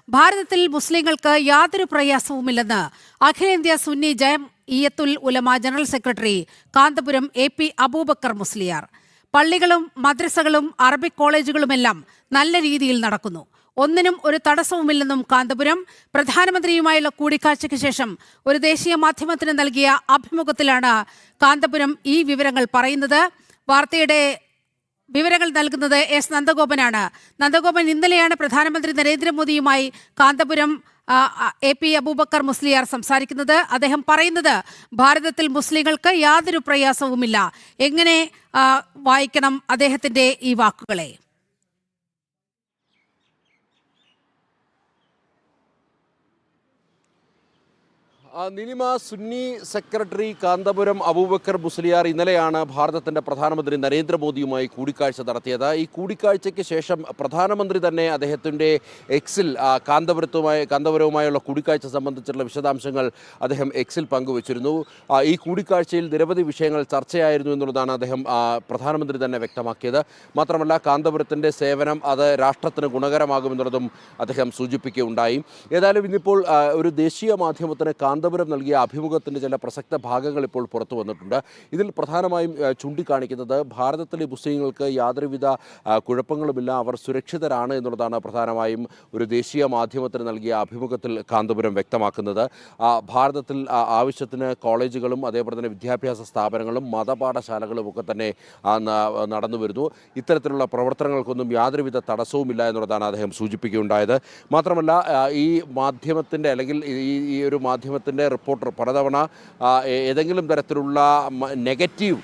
ഭാരതത്തിൽ മുസ്ലിങ്ങൾക്ക് യാതൊരു പ്രയാസവുമില്ലെന്ന് അഖിലേന്ത്യാ Sunni Jamiyyathul Ulama general secretary Kanthapuram AP Aboobacker Musliyar. പള്ളികളും മദ്രസകളും അറബിക് കോളേജുകളുമെല്ലാം നല്ല രീതിയിൽ നടക്കുന്നു. ഒന്നിനും ഒരു തടസ്സവുമില്ലെന്നും കാന്തപുരം പ്രധാനമന്ത്രിയുമായുള്ള കൂടിക്കാഴ്ചയ്ക്ക് ശേഷം ഒരു ദേശീയ മാധ്യമത്തിന് നൽകിയ അഭിമുഖത്തിലാണ് കാന്തപുരം ഈ വിവരങ്ങൾ പറയുന്നത്. വാർത്തയുടെ വിവരങ്ങൾ നൽകുന്നത് S. നന്ദഗോപനാണ്. നന്ദഗോപൻ, ഇന്നലെയാണ് പ്രധാനമന്ത്രി നരേന്ദ്രമോദിയുമായി കാന്തപുരം AP അബൂബക്കർ മുസ്ലിയാർ സംസാരിക്കുന്നത്. അദ്ദേഹം പറയുന്നത് ഭാരതത്തിൽ മുസ്ലിങ്ങൾക്ക് യാതൊരു പ്രയാസവുമില്ല. എങ്ങനെ വായിക്കണം അദ്ദേഹത്തിന്റെ ഈ വാക്കുകളെ? നിലിമ, സുന്നി സെക്രട്ടറി കാന്തപുരം അബൂബക്കർ മുസ്ലിയാർ ഇന്നലെയാണ് ഭാരതത്തിൻ്റെ പ്രധാനമന്ത്രി നരേന്ദ്രമോദിയുമായി കൂടിക്കാഴ്ച നടത്തിയത്. ഈ കൂടിക്കാഴ്ചയ്ക്ക് ശേഷം പ്രധാനമന്ത്രി തന്നെ അദ്ദേഹത്തിൻ്റെ എക്സിൽ കാന്തപുരവുമായുള്ള കൂടിക്കാഴ്ച സംബന്ധിച്ചുള്ള വിശദാംശങ്ങൾ അദ്ദേഹം എക്സിൽ പങ്കുവച്ചിരുന്നു. ഈ കൂടിക്കാഴ്ചയിൽ നിരവധി വിഷയങ്ങൾ ചർച്ചയായിരുന്നു എന്നുള്ളതാണ് അദ്ദേഹം പ്രധാനമന്ത്രി തന്നെ വ്യക്തമാക്കിയത്. മാത്രമല്ല, കാന്തപുരത്തിൻ്റെ സേവനം അത് രാഷ്ട്രത്തിന് ഗുണകരമാകുമെന്നുള്ളതും അദ്ദേഹം സൂചിപ്പിക്കുകയുണ്ടായി. ഏതായാലും ഇന്നിപ്പോൾ ഒരു ദേശീയ മാധ്യമത്തിന് കാന്തപുരം നൽകിയ അഭിമുഖത്തിൻ്റെ ചില പ്രസക്ത ഭാഗങ്ങൾ ഇപ്പോൾ പുറത്തു വന്നിട്ടുണ്ട്. ഇതിൽ പ്രധാനമായും ചൂണ്ടിക്കാണിക്കുന്നത് ഭാരതത്തിലെ മുസ്ലിങ്ങൾക്ക് യാതൊരുവിധ കുഴപ്പങ്ങളുമില്ല, അവർ സുരക്ഷിതരാണ് എന്നുള്ളതാണ് പ്രധാനമായും ഒരു ദേശീയ മാധ്യമത്തിന് നൽകിയ അഭിമുഖത്തിൽ കാന്തപുരം വ്യക്തമാക്കുന്നത്. ഭാരതത്തിൽ ആവശ്യത്തിന് കോളേജുകളും അതേപോലെ തന്നെ വിദ്യാഭ്യാസ സ്ഥാപനങ്ങളും മതപാഠശാലകളും ഒക്കെ തന്നെ നടന്നു വരുന്നു. ഇത്തരത്തിലുള്ള പ്രവർത്തനങ്ങൾക്കൊന്നും യാതൊരുവിധ തടസ്സവുമില്ല എന്നുള്ളതാണ് അദ്ദേഹം സൂചിപ്പിക്കുകയുണ്ടായത്. മാത്രമല്ല, ഈ മാധ്യമത്തിൻ്റെ അല്ലെങ്കിൽ ഈ ഒരു മാധ്യമത്തിൻ്റെ റിപ്പോർട്ടർ പലതവണ ഏതെങ്കിലും തരത്തിലുള്ള നെഗറ്റീവ്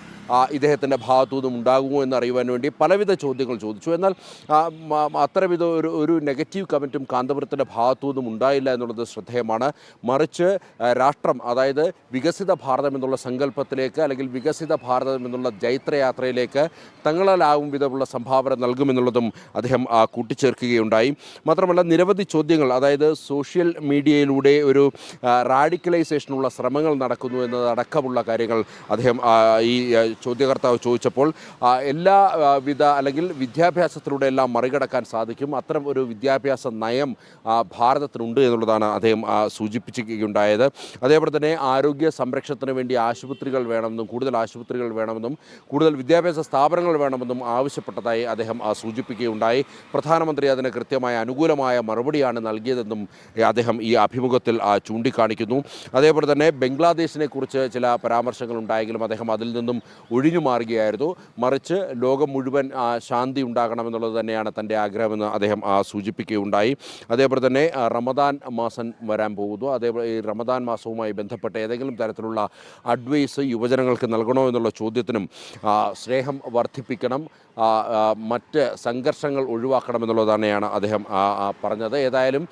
ഇദ്ദേഹത്തിൻ്റെ ഭാഗത്തുനിന്നും ഉണ്ടാകുമോ എന്നറിയുവാൻ വേണ്ടി പലവിധ ചോദ്യങ്ങൾ ചോദിച്ചു. എന്നാൽ അത്തരവിധ ഒരു നെഗറ്റീവ് കമൻറ്റും കാന്തപുരത്തിൻ്റെ ഭാഗത്തുനിന്നും ഉണ്ടായില്ല എന്നുള്ളത് ശ്രദ്ധേയമാണ്. മറിച്ച് രാഷ്ട്രം, അതായത് വികസിത ഭാരതം എന്നുള്ള സങ്കല്പത്തിലേക്ക് അല്ലെങ്കിൽ വികസിത ഭാരതം എന്നുള്ള ജൈത്രയാത്രയിലേക്ക് തങ്ങളാലാവും വിധമുള്ള സംഭാവന നൽകുമെന്നുള്ളതും അദ്ദേഹം കൂട്ടിച്ചേർക്കുകയുണ്ടായി. മാത്രമല്ല, നിരവധി ചോദ്യങ്ങൾ, അതായത് സോഷ്യൽ മീഡിയയിലൂടെ ഒരു റാഡിക്കലൈസേഷനുള്ള ശ്രമങ്ങൾ നടക്കുന്നു എന്നതടക്കമുള്ള കാര്യങ്ങൾ അദ്ദേഹം ഈ ചോദ്യകർത്താവ് ചോദിച്ചപ്പോൾ എല്ലാവിധ അല്ലെങ്കിൽ വിദ്യാഭ്യാസത്തിലൂടെ എല്ലാം മറികടക്കാൻ സാധിക്കും, അത്തരം ഒരു വിദ്യാഭ്യാസ നയം ഭാരതത്തിനുണ്ട് എന്നുള്ളതാണ് അദ്ദേഹം സൂചിപ്പിക്കുകയുണ്ടായത്. അതേപോലെ തന്നെ ആരോഗ്യ സംരക്ഷണത്തിന് വേണ്ടി ആശുപത്രികൾ വേണമെന്നും കൂടുതൽ ആശുപത്രികൾ വേണമെന്നും കൂടുതൽ വിദ്യാഭ്യാസ സ്ഥാപനങ്ങൾ വേണമെന്നും ആവശ്യപ്പെട്ടതായി അദ്ദേഹം സൂചിപ്പിക്കുകയുണ്ടായി. പ്രധാനമന്ത്രി അതിന് കൃത്യമായ അനുകൂലമായ മറുപടിയാണ് നൽകിയതെന്നും അദ്ദേഹം ഈ അഭിമുഖത്തിൽ ചൂണ്ടിക്കാണിക്കുന്നു. അതേപോലെ തന്നെ ബംഗ്ലാദേശിനെ കുറിച്ച് ചില പരാമർശങ്ങൾ ഉണ്ടായെങ്കിലും അദ്ദേഹം അതിൽ നിന്നും ഒഴിഞ്ഞു മാറുകയായിരുന്നു. മറിച്ച് ലോകം മുഴുവൻ ശാന്തി ഉണ്ടാകണമെന്നുള്ളത് തന്നെയാണ് തൻ്റെ ആഗ്രഹമെന്ന് അദ്ദേഹം സൂചിപ്പിക്കുകയുണ്ടായി. അതേപോലെ തന്നെ റമദാൻ മാസം വരാൻ പോകുന്നു. അതേപോലെ ഈ റമദാൻ മാസവുമായി ബന്ധപ്പെട്ട ഏതെങ്കിലും തരത്തിലുള്ള അഡ്വൈസ് യുവജനങ്ങൾക്ക് നൽകണോ എന്നുള്ള ചോദ്യത്തിനും സ്നേഹം വർദ്ധിപ്പിക്കണം, മറ്റ് സംഘർഷങ്ങൾ ഒഴിവാക്കണമെന്നുള്ളത് തന്നെയാണ് അദ്ദേഹം പറഞ്ഞത്. ഏതായാലും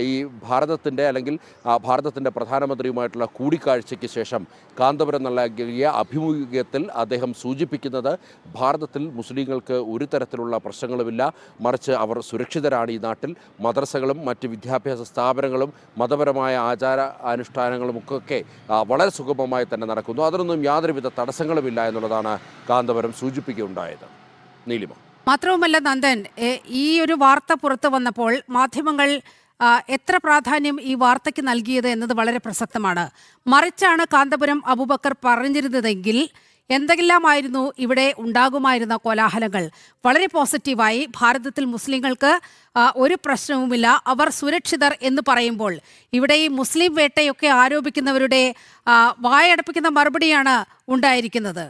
ഈ ഭാരതത്തിൻ്റെ അല്ലെങ്കിൽ ഭാരതത്തിൻ്റെ പ്രധാനമന്ത്രിയുമായിട്ടുള്ള കൂടിക്കാഴ്ചയ്ക്ക് ശേഷം കാന്തപുരം നൽകിയ അഭിമുഖത്തിൽ അദ്ദേഹം സൂചിപ്പിക്കുന്നത് ഭാരതത്തിൽ മുസ്ലിങ്ങൾക്ക് ഒരു തരത്തിലുള്ള പ്രശ്നങ്ങളുമില്ല, മറിച്ച് അവർ സുരക്ഷിതരാണ്. ഈ നാട്ടിൽ മദ്രസകളും മറ്റ് വിദ്യാഭ്യാസ സ്ഥാപനങ്ങളും മതപരമായ ആചാര അനുഷ്ഠാനങ്ങളുമൊക്കെ വളരെ സുഗമമായി തന്നെ നടക്കുന്നു. അതിനൊന്നും യാതൊരുവിധ തടസ്സങ്ങളുമില്ല എന്നുള്ളതാണ് കാന്തപുരം സൂചിപ്പിക്കുകയുണ്ടായത്. നീലിമ, മാത്രവുമല്ല നന്ദൻ, ഈ ഒരു വാർത്ത പുറത്തു വന്നപ്പോൾ മാധ്യമങ്ങൾ എത്ര പ്രാധാന്യം ഈ വാർത്തയ്ക്ക് നൽകിയത് എന്നത് വളരെ പ്രസക്തമാണ്. മറിച്ചാണ് കാന്തപുരം അബൂബക്കർ പറഞ്ഞിരുന്നതെങ്കിൽ എന്തെല്ലാമായിരുന്നു ഇവിടെ ഉണ്ടാകുമായിരുന്ന കോലാഹലങ്ങൾ. വളരെ പോസിറ്റീവായി ഭാരതത്തിൽ മുസ്ലിങ്ങൾക്ക് ഒരു പ്രശ്നവുമില്ല, അവർ സുരക്ഷിതർ എന്ന് പറയുമ്പോൾ ഇവിടെ ഈ മുസ്ലിം വേട്ടയൊക്കെ ആരോപിക്കുന്നവരുടെ വായടപ്പിക്കുന്ന മറുപടിയാണ് ഉണ്ടായിരിക്കുന്നത്.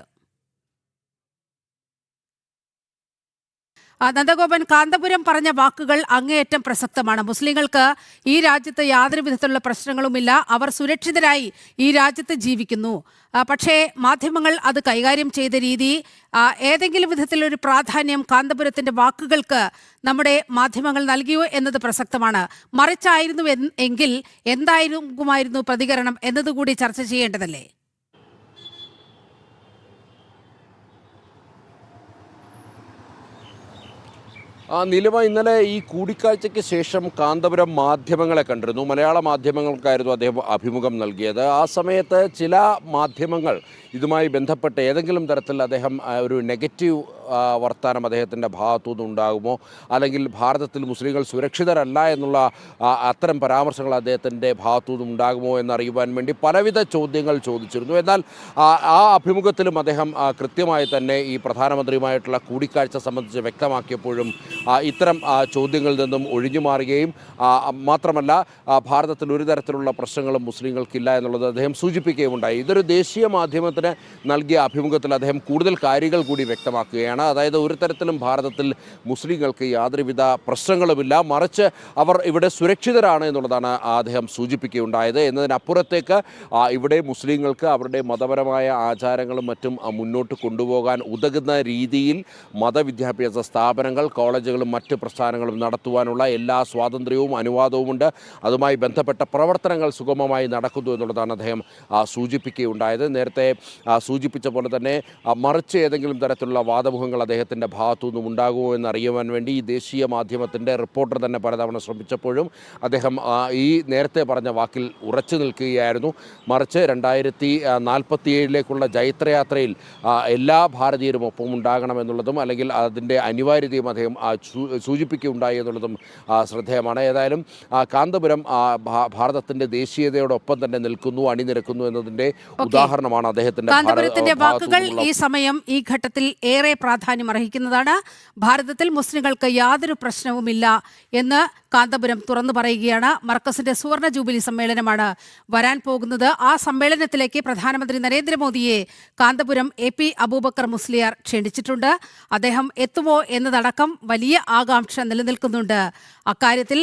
നന്ദഗോപൻ, കാന്തപുരം പറഞ്ഞ വാക്കുകൾ അങ്ങേയറ്റം പ്രസക്തമാണ്. മുസ്ലിങ്ങൾക്ക് ഈ രാജ്യത്ത് യാതൊരു വിധത്തിലുള്ള പ്രശ്നങ്ങളുമില്ല, അവർ സുരക്ഷിതരായി ഈ രാജ്യത്ത് ജീവിക്കുന്നു. പക്ഷേ മാധ്യമങ്ങൾ അത് കൈകാര്യം ചെയ്ത രീതി, ഏതെങ്കിലും വിധത്തിലൊരു പ്രാധാന്യം കാന്തപുരത്തിൻ്റെ വാക്കുകൾക്ക് നമ്മുടെ മാധ്യമങ്ങൾ നൽകിയോ എന്നത് പ്രസക്തമാണ്. മറിച്ചായിരുന്നു എങ്കിൽ എന്തായിരുന്നുമായിരുന്നു പ്രതികരണം എന്നതുകൂടി ചർച്ച ചെയ്യേണ്ടതല്ലേ? നിലവ ഇന്നലെ ഈ കൂടിക്കാഴ്ചയ്ക്ക് ശേഷം കാന്തപുരം മാധ്യമങ്ങളെ കണ്ടിരുന്നു. മലയാള മാധ്യമങ്ങൾക്കായിരുന്നു അദ്ദേഹം അഭിമുഖം നൽകിയത്. ആ സമയത്ത് ചില മാധ്യമങ്ങൾ ഇതുമായി ബന്ധപ്പെട്ട് ഏതെങ്കിലും തരത്തിൽ അദ്ദേഹം ഒരു നെഗറ്റീവ് വർത്താനം അദ്ദേഹത്തിൻ്റെ ഭാഗത്തുനിന്ന് ഉണ്ടാകുമോ, അല്ലെങ്കിൽ ഭാരതത്തിൽ മുസ്ലിങ്ങൾ സുരക്ഷിതരല്ല എന്നുള്ള അത്തരം പരാമർശങ്ങൾ അദ്ദേഹത്തിൻ്റെ ഭാഗത്തുനിന്ന് ഉണ്ടാകുമോ എന്നറിയുവാൻ വേണ്ടി പലവിധ ചോദ്യങ്ങൾ ചോദിച്ചിരുന്നു. എന്നാൽ ആ അഭിമുഖത്തിലും അദ്ദേഹം കൃത്യമായി തന്നെ ഈ പ്രധാനമന്ത്രിയുമായിട്ടുള്ള കൂടിക്കാഴ്ച സംബന്ധിച്ച് വ്യക്തമാക്കിയപ്പോഴും ഇത്തരം ചോദ്യങ്ങളിൽ നിന്നും ഒഴിഞ്ഞു മാറുകയും മാത്രമല്ല ഭാരതത്തിൽ ഒരു തരത്തിലുള്ള പ്രശ്നങ്ങളും മുസ്ലിങ്ങൾക്കില്ല എന്നുള്ളത് അദ്ദേഹം സൂചിപ്പിക്കുകയുണ്ടായി. ഇതൊരു ദേശീയ മാധ്യമത്തിന് നൽകിയ അഭിമുഖത്തിൽ അദ്ദേഹം കൂടുതൽ കാര്യങ്ങൾ കൂടി വ്യക്തമാക്കുകയാണ്. അതായത് ഒരു തരത്തിലും ഭാരതത്തിൽ മുസ്ലിങ്ങൾക്ക് യാതൊരുവിധ പ്രശ്നങ്ങളുമില്ല, മറിച്ച് അവർ ഇവിടെ സുരക്ഷിതരാണ് എന്നുള്ളതാണ് അദ്ദേഹം സൂചിപ്പിക്കുകയുണ്ടായത്. എന്നതിനപ്പുറത്തേക്ക് ഇവിടെ മുസ്ലിങ്ങൾക്ക് അവരുടെ മതപരമായ ആചാരങ്ങളും മറ്റും മുന്നോട്ട് കൊണ്ടുപോകാൻ ഉതകുന്ന രീതിയിൽ മതവിദ്യാഭ്യാസ സ്ഥാപനങ്ങൾ, കോളേജുകളും മറ്റ് പ്രസ്ഥാനങ്ങളും നടത്തുവാനുള്ള എല്ലാ സ്വാതന്ത്ര്യവും അനുവാദവുമുണ്ട്. അതുമായി ബന്ധപ്പെട്ട പ്രവർത്തനങ്ങൾ സുഗമമായി നടക്കുന്നു എന്നുള്ളതാണ് അദ്ദേഹം സൂചിപ്പിക്കുകയുണ്ടായത്. നേരത്തെ സൂചിപ്പിച്ച പോലെ തന്നെ മറിച്ച് ഏതെങ്കിലും തരത്തിലുള്ള വാദമുഖങ്ങൾ അദ്ദേഹത്തിൻ്റെ ഭാഗത്തുനിന്നും ഉണ്ടാകുമോ എന്നറിയുവാൻ വേണ്ടി ഈ ദേശീയ മാധ്യമത്തിൻ്റെ റിപ്പോർട്ടർ തന്നെ പലതവണ ശ്രമിച്ചപ്പോഴും അദ്ദേഹം ഈ നേരത്തെ പറഞ്ഞ വാക്കിൽ ഉറച്ചു നിൽക്കുകയായിരുന്നു. മറിച്ച് 2047 ജൈത്രയാത്രയിൽ എല്ലാ ഭാരതീയരും ഒപ്പം ഉണ്ടാകണമെന്നുള്ളതും അല്ലെങ്കിൽ അതിൻ്റെ അനിവാര്യതയും അദ്ദേഹം സൂചിപ്പിക്കുകയുണ്ടായി എന്നുള്ളതും ശ്രദ്ധേയമാണ്. ഏതായാലും കാന്തപുരം ഭാരതത്തിൻ്റെ ദേശീയതയോടൊപ്പം തന്നെ നിൽക്കുന്നു, അണിനിരക്കുന്നു എന്നതിൻ്റെ ഉദാഹരണമാണ് കാന്തപുരത്തിന്റെ വാക്കുകൾ ഈ സമയം ഈ ഘട്ടത്തിൽ ഏറെ പ്രാധാന്യം അർഹിക്കുന്നതാണ്. ഭാരതത്തിൽ മുസ്ലിങ്ങൾക്ക് യാതൊരു പ്രശ്നവുമില്ല എന്ന് കാന്തപുരം തുറന്നു പറയുകയാണ്. മർക്കസിന്റെ സുവർണ ജൂബിലി സമ്മേളനമാണ് വരാൻ പോകുന്നത്. ആ സമ്മേളനത്തിലേക്ക് പ്രധാനമന്ത്രി നരേന്ദ്രമോദിയെ കാന്തപുരം AP അബൂബക്കർ മുസ്ലിയാർ ക്ഷണിച്ചിട്ടുണ്ട്. അദ്ദേഹം എത്തുമോ എന്നതടക്കം വലിയ ആകാംക്ഷ നിലനിൽക്കുന്നുണ്ട്. അക്കാര്യത്തിൽ